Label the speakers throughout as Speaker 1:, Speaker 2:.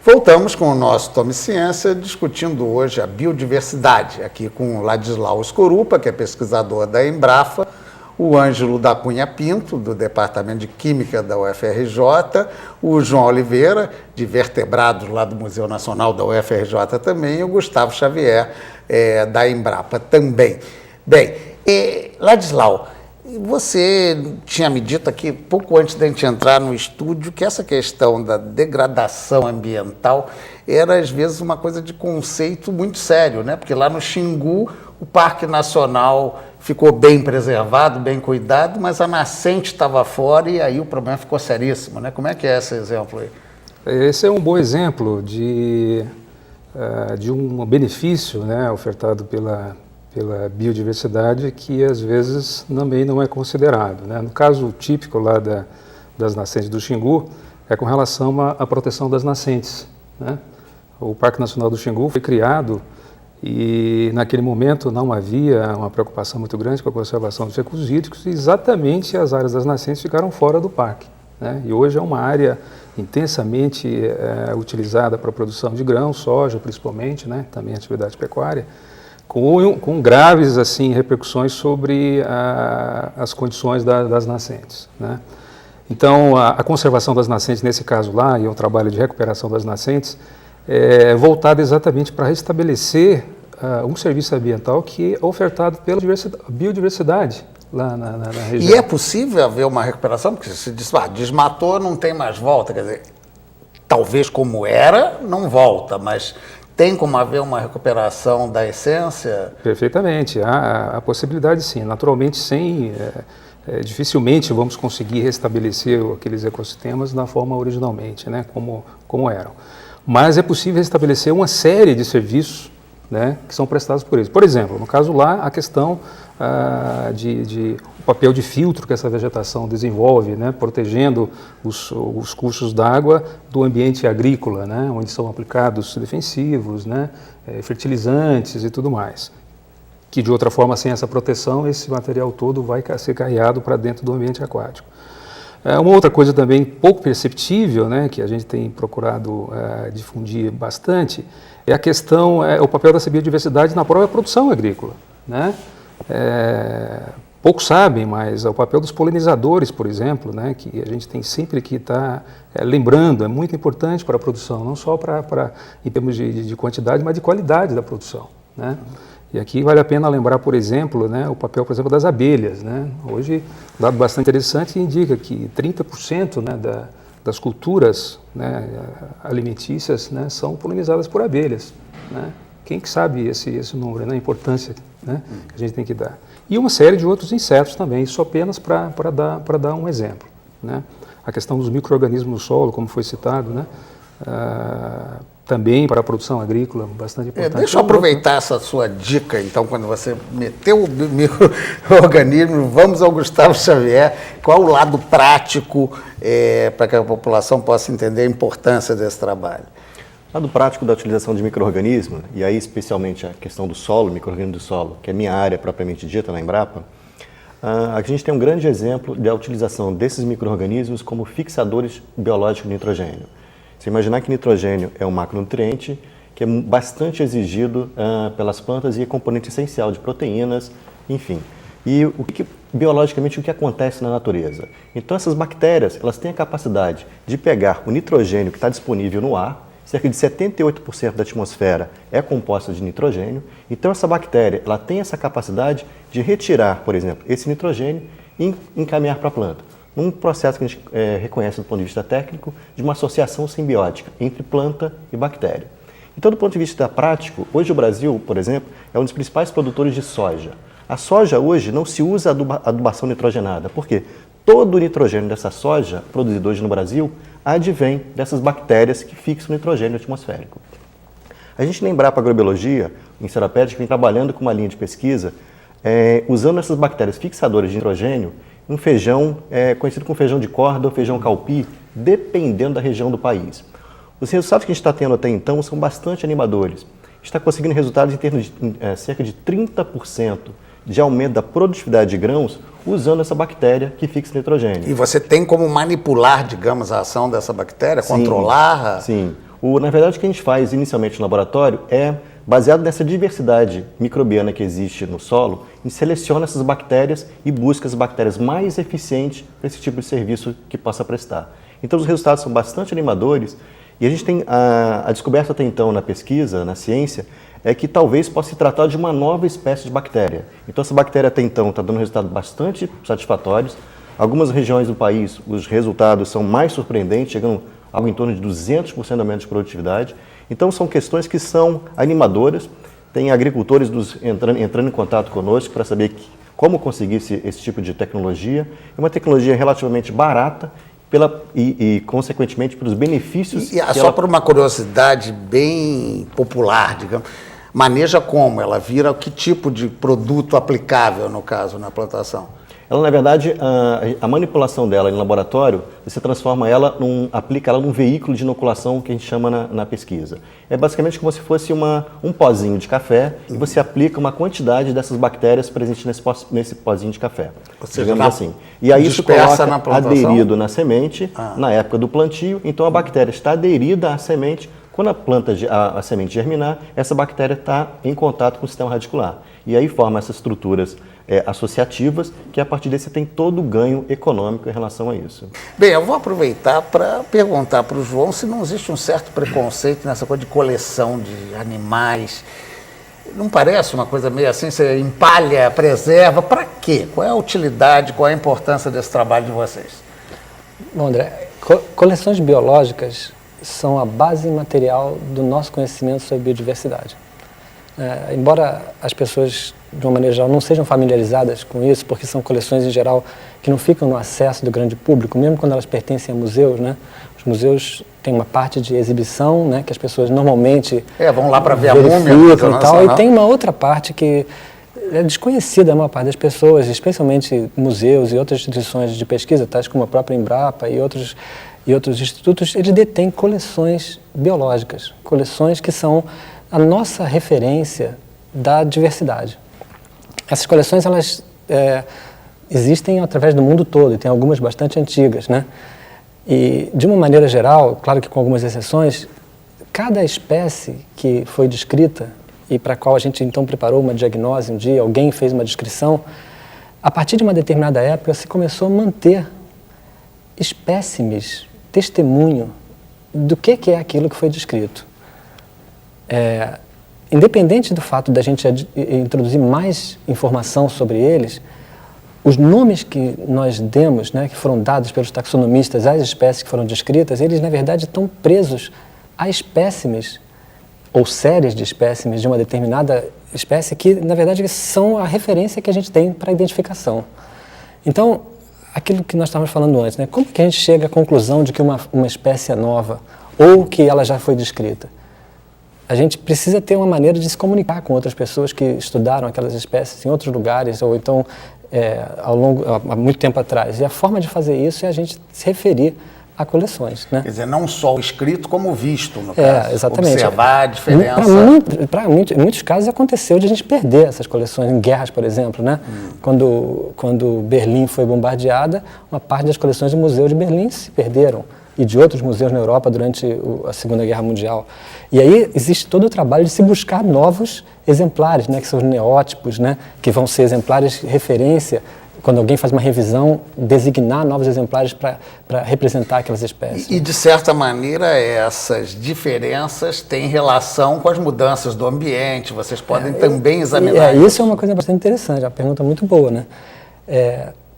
Speaker 1: Voltamos com o nosso Tome Ciência, discutindo hoje a biodiversidade, aqui com o Ladislau Escorupa, que é pesquisador da Embrapa, o Ângelo da Cunha Pinto, do Departamento de Química da UFRJ, o João Oliveira, de vertebrados lá do Museu Nacional da UFRJ também, e o Gustavo Xavier, da Embrapa também. Bem, Ladislau, você tinha me dito aqui, pouco antes da gente entrar no estúdio, que essa questão da degradação ambiental era, às vezes, uma coisa de conceito muito sério, né? Porque lá no Xingu, o Parque Nacional ficou bem preservado, bem cuidado, mas a nascente estava fora e aí o problema ficou seríssimo, né? Como é que é esse exemplo aí?
Speaker 2: Esse é um bom exemplo de um benefício, né, ofertado pela biodiversidade que às vezes também não é considerado, né? No caso típico lá das nascentes do Xingu é com relação à proteção das nascentes, né? O Parque Nacional do Xingu foi criado e naquele momento não havia uma preocupação muito grande com a conservação dos recursos hídricos e exatamente as áreas das nascentes ficaram fora do parque, né? E hoje é uma área intensamente utilizada para a produção de grãos, soja principalmente, né? Também atividade pecuária, com graves assim, repercussões sobre as condições das nascentes, né? Então, a conservação das nascentes, nesse caso lá, e o trabalho de recuperação das nascentes, é voltado exatamente para restabelecer um serviço ambiental que é ofertado pela biodiversidade lá na região.
Speaker 1: E é possível haver uma recuperação? Porque se diz, desmatou, não tem mais volta, quer dizer, talvez como era, não volta, mas tem como haver uma recuperação da essência?
Speaker 2: Perfeitamente, há possibilidade sim. Naturalmente, dificilmente vamos conseguir restabelecer aqueles ecossistemas da forma originalmente, né, como eram. Mas é possível restabelecer uma série de serviços, né, que são prestados por eles. Por exemplo, no caso lá, a questão o papel de filtro que essa vegetação desenvolve, né, protegendo os cursos d'água do ambiente agrícola, né, onde são aplicados defensivos, né, fertilizantes e tudo mais. Que de outra forma, sem essa proteção, esse material todo vai ser carreado para dentro do ambiente aquático. Uma outra coisa também pouco perceptível, né, que a gente tem procurado difundir bastante, é a questão, o papel dessa biodiversidade na própria produção agrícola, né? Poucos sabem, mas o papel dos polinizadores, por exemplo, né, que a gente tem sempre que estar lembrando, é muito importante para a produção, não só em termos de quantidade, mas de qualidade da produção, né? E aqui vale a pena lembrar, por exemplo, né, o papel, por exemplo, das abelhas, né? Hoje, um dado bastante interessante indica que 30%, né, das culturas, né, alimentícias, né, são polinizadas por abelhas, né? Quem que sabe esse número, né, a importância, né, que a gente tem que dar. E uma série de outros insetos também, isso apenas para dar um exemplo, né? A questão dos micro-organismos no solo, como foi citado, né? Também para a produção agrícola, bastante importante.
Speaker 1: Deixa eu aproveitar essa sua dica, então, quando você meteu o micro-organismo, vamos ao Gustavo Xavier. Qual o lado prático para que a população possa entender a importância desse trabalho?
Speaker 3: O lado prático da utilização de micro-organismos, e aí especialmente a questão do solo, micro-organismo do solo, que é minha área propriamente dita na Embrapa, a gente tem um grande exemplo da utilização desses micro-organismos como fixadores biológicos de nitrogênio. Você imaginar que nitrogênio é um macronutriente que é bastante exigido pelas plantas e é componente essencial de proteínas, enfim. E biologicamente o que acontece na natureza? Então essas bactérias, elas têm a capacidade de pegar o nitrogênio que está disponível no ar, cerca de 78% da atmosfera é composta de nitrogênio, então essa bactéria, ela tem essa capacidade de retirar, por exemplo, esse nitrogênio e encaminhar para a planta. Num processo que a gente reconhece do ponto de vista técnico de uma associação simbiótica entre planta e bactéria. Então, do ponto de vista prático, hoje o Brasil, por exemplo, é um dos principais produtores de soja. A soja hoje não se usa adubação nitrogenada, porque todo o nitrogênio dessa soja, produzido hoje no Brasil, advém dessas bactérias que fixam o nitrogênio atmosférico. A gente lembrar para a agrobiologia, em Serapédica, vem trabalhando com uma linha de pesquisa, usando essas bactérias fixadoras de nitrogênio, um feijão conhecido como feijão de corda ou feijão calpi, dependendo da região do país. Os resultados que a gente está tendo até então são bastante animadores. A gente está conseguindo resultados em termos de cerca de 30% de aumento da produtividade de grãos usando essa bactéria que fixa nitrogênio.
Speaker 1: E você tem como manipular, digamos, a ação dessa bactéria,
Speaker 3: Sim,
Speaker 1: controlar?
Speaker 3: Sim. Na verdade, o que a gente faz inicialmente no laboratório é, baseado nessa diversidade microbiana que existe no solo, a gente seleciona essas bactérias e busca as bactérias mais eficientes para esse tipo de serviço que possa prestar. Então, os resultados são bastante animadores e a gente tem a descoberta até então na pesquisa, na ciência, é que talvez possa se tratar de uma nova espécie de bactéria. Então, essa bactéria até então está dando resultados bastante satisfatórios. Algumas regiões do país, os resultados são mais surpreendentes, chegando a algo em torno de 200% de aumento de produtividade. Então, são questões que são animadoras. Tem agricultores entrando em contato conosco para saber como conseguir esse tipo de tecnologia. É uma tecnologia relativamente barata e consequentemente, pelos benefícios...
Speaker 1: Só por uma curiosidade bem popular, digamos, maneja como? Ela vira que tipo de produto aplicável, no caso, na plantação?
Speaker 3: Ela, na verdade, a manipulação dela em laboratório, você transforma ela, aplica ela num veículo de inoculação que a gente chama na pesquisa. É basicamente como se fosse um pozinho de café e você aplica uma quantidade dessas bactérias presentes nesse pozinho de café.
Speaker 1: Ou seja,
Speaker 3: digamos assim. E aí isso coloca
Speaker 1: na plantação?
Speaker 3: Aderido na semente, na época do plantio, então a bactéria está aderida à semente. Quando a semente germinar, essa bactéria está em contato com o sistema radicular. E aí forma essas estruturas associativas, que a partir daí você tem todo o ganho econômico em relação a isso.
Speaker 1: Bem, eu vou aproveitar para perguntar para o João se não existe um certo preconceito nessa coisa de coleção de animais. Não parece uma coisa meio assim, você empalha, preserva, para quê? Qual é a utilidade, qual é a importância desse trabalho de vocês?
Speaker 4: Bom, André, coleções biológicas são a base material do nosso conhecimento sobre biodiversidade. Embora as pessoas, de uma maneira geral, não sejam familiarizadas com isso, porque são coleções, em geral, que não ficam no acesso do grande público, mesmo quando elas pertencem a museus, né? Os museus têm uma parte de exibição, né, que as pessoas normalmente
Speaker 1: vão lá para ver a múmia
Speaker 4: e tal, e tem uma outra parte que é desconhecida a maior parte das pessoas, especialmente museus e outras instituições de pesquisa, tais como a própria Embrapa e outros institutos. Eles detêm coleções biológicas, coleções que são a nossa referência da diversidade. Essas coleções, elas existem através do mundo todo, e tem algumas bastante antigas, né? E, de uma maneira geral, claro que com algumas exceções, cada espécie que foi descrita e para a qual a gente então preparou uma diagnose um dia, alguém fez uma descrição, a partir de uma determinada época se começou a manter espécimes, testemunho do que é aquilo que foi descrito. Independente do fato da gente introduzir mais informação sobre eles, os nomes que nós demos, né, que foram dados pelos taxonomistas às espécies que foram descritas, eles na verdade estão presos a espécimes ou séries de espécimes de uma determinada espécie que na verdade são a referência que a gente tem para a identificação. Então, aquilo que nós estávamos falando antes, né, como que a gente chega à conclusão de que uma espécie é nova ou que ela já foi descrita? A gente precisa ter uma maneira de se comunicar com outras pessoas que estudaram aquelas espécies em outros lugares ou então há muito tempo atrás. E a forma de fazer isso é a gente se referir a coleções, né?
Speaker 1: Quer dizer, não só o escrito como o visto, no caso.
Speaker 4: Exatamente.
Speaker 1: Observar a diferença.
Speaker 4: Em muitos casos aconteceu de a gente perder essas coleções, em guerras, por exemplo, né? Quando Berlim foi bombardeada, uma parte das coleções do Museu de Berlim se perderam e de outros museus na Europa durante a Segunda Guerra Mundial. E aí existe todo o trabalho de se buscar novos exemplares, né, que são os neótipos, né, que vão ser exemplares de referência, quando alguém faz uma revisão, designar novos exemplares para representar aquelas espécies.
Speaker 1: E, de certa maneira, essas diferenças têm relação com as mudanças do ambiente, vocês podem também examinar isso.
Speaker 4: Isso é uma coisa bastante interessante, é uma pergunta muito boa, né?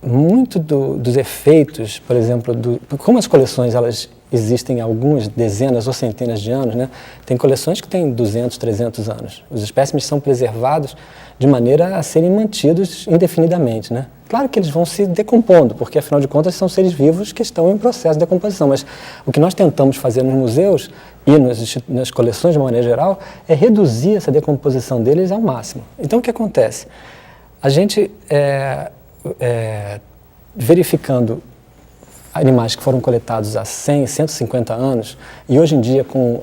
Speaker 4: Muito dos efeitos, por exemplo, como as coleções elas existem há algumas dezenas ou centenas de anos, né? Tem coleções que têm 200, 300 anos. Os espécimes são preservados de maneira a serem mantidos indefinidamente, né? Claro que eles vão se decompondo, porque afinal de contas são seres vivos que estão em processo de decomposição, mas o que nós tentamos fazer nos museus e nas coleções de uma maneira geral é reduzir essa decomposição deles ao máximo. Então o que acontece? A gente verificando animais que foram coletados há 100, 150 anos e hoje em dia com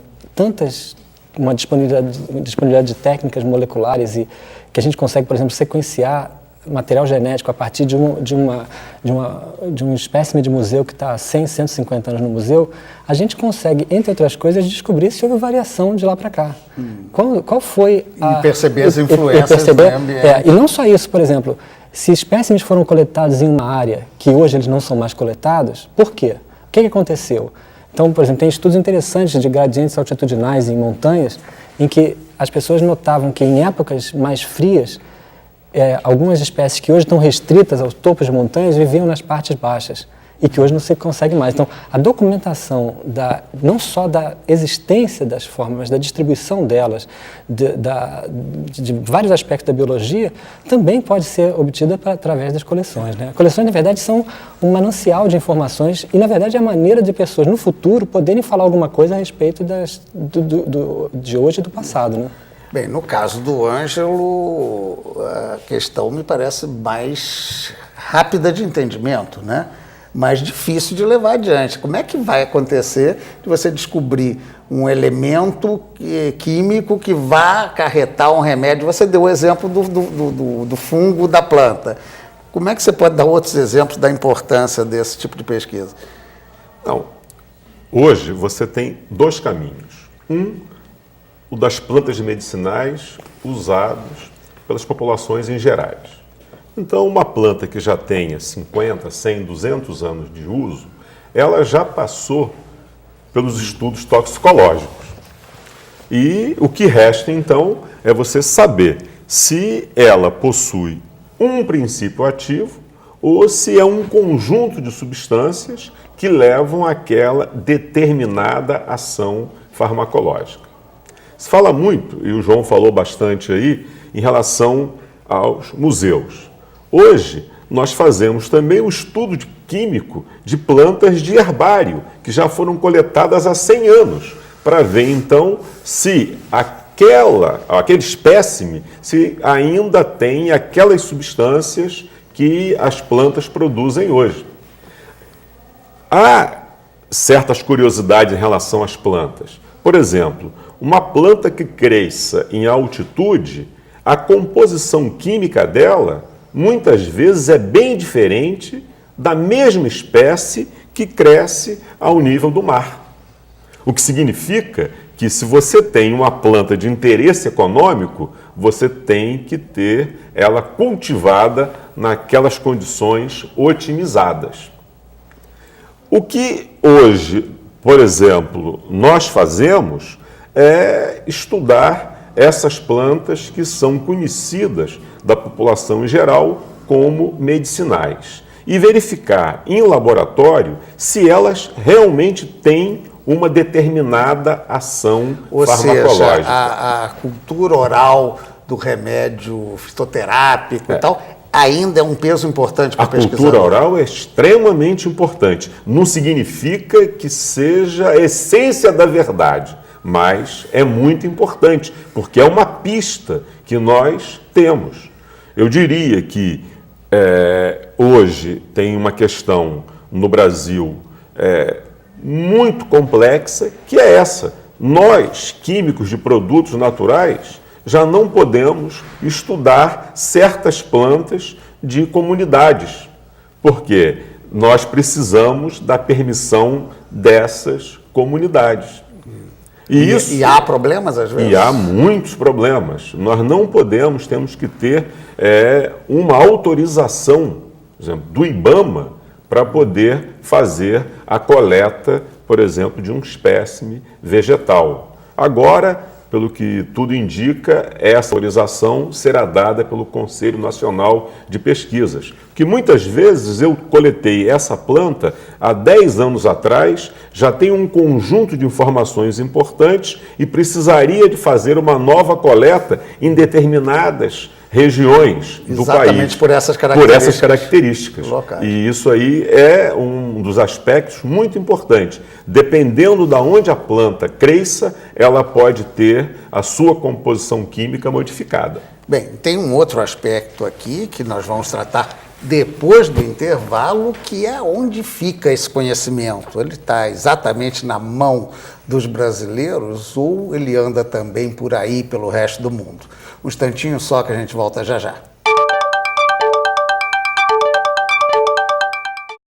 Speaker 4: uma disponibilidade de técnicas moleculares e que a gente consegue, por exemplo, sequenciar material genético a partir de um espécime de museu que está há 100, 150 anos no museu, a gente consegue, entre outras coisas, descobrir se houve variação de lá para cá. Qual foi a...
Speaker 1: E perceber as influências do ambiente.
Speaker 4: E não só isso, por exemplo, se espécimes foram coletados em uma área que hoje eles não são mais coletados, por quê? O que aconteceu? Então, por exemplo, tem estudos interessantes de gradientes altitudinais em montanhas, em que as pessoas notavam que em épocas mais frias, algumas espécies que hoje estão restritas aos topos de montanhas viviam nas partes baixas e que hoje não se consegue mais. Então, a documentação não só da existência das formas, mas da distribuição delas, de vários aspectos da biologia, também pode ser obtida através das coleções, né? Coleções, na verdade, são um manancial de informações e, na verdade, é a maneira de pessoas, no futuro, poderem falar alguma coisa a respeito de hoje e do passado, né?
Speaker 1: Bem, no caso do Ângelo, a questão me parece mais rápida de entendimento, né? Mais difícil de levar adiante. Como é que vai acontecer de você descobrir um elemento químico que vá acarretar um remédio? Você deu o exemplo do fungo da planta. Como é que você pode dar outros exemplos da importância desse tipo de pesquisa?
Speaker 5: Não. Hoje você tem dois caminhos. O das plantas medicinais usadas pelas populações em gerais. Então, uma planta que já tenha 50, 100, 200 anos de uso, ela já passou pelos estudos toxicológicos. E o que resta, então, é você saber se ela possui um princípio ativo ou se é um conjunto de substâncias que levam àquela determinada ação farmacológica. Se fala muito, e o João falou bastante aí, em relação aos museus. Hoje, nós fazemos também o estudo químico de plantas de herbário, que já foram coletadas há 100 anos, para ver, então, se aquele espécime se ainda tem aquelas substâncias que as plantas produzem hoje. Há certas curiosidades em relação às plantas. Por exemplo, uma planta que cresça em altitude, a composição química dela muitas vezes é bem diferente da mesma espécie que cresce ao nível do mar. O que significa que se você tem uma planta de interesse econômico, você tem que ter ela cultivada naquelas condições otimizadas. O que hoje, por exemplo, nós fazemos é estudar essas plantas que são conhecidas da população em geral como medicinais e verificar em laboratório se elas realmente têm uma determinada ação farmacológica.
Speaker 1: Ou seja, a cultura oral do remédio fitoterápico e tal ainda é um peso importante para a pesquisa.
Speaker 5: A cultura oral é extremamente importante. Não significa que seja a essência da verdade, mas é muito importante, porque é uma pista que nós temos. Eu diria que hoje tem uma questão no Brasil muito complexa, que é essa. Nós, químicos de produtos naturais, já não podemos estudar certas plantas de comunidades, porque nós precisamos da permissão dessas comunidades.
Speaker 1: E há problemas às vezes?
Speaker 5: E há muitos problemas. Nós não podemos, temos que ter uma autorização, por exemplo, do IBAMA para poder fazer a coleta, por exemplo, de um espécime vegetal. Agora, pelo que tudo indica, essa autorização será dada pelo Conselho Nacional de Pesquisas. Que muitas vezes eu coletei essa planta há 10 anos atrás, já tem um conjunto de informações importantes e precisaria de fazer uma nova coleta em determinadas regiões do país.
Speaker 1: Exatamente por essas características.
Speaker 5: Por essas características.
Speaker 1: Locais.
Speaker 5: E isso aí é um dos aspectos muito importantes. Dependendo de onde a planta cresça, ela pode ter a sua composição química modificada.
Speaker 1: Bem, tem um outro aspecto aqui que nós vamos tratar depois do intervalo, que é onde fica esse conhecimento. Ele está exatamente na mão dos brasileiros ou ele anda também por aí pelo resto do mundo? Um instantinho só que a gente volta já já.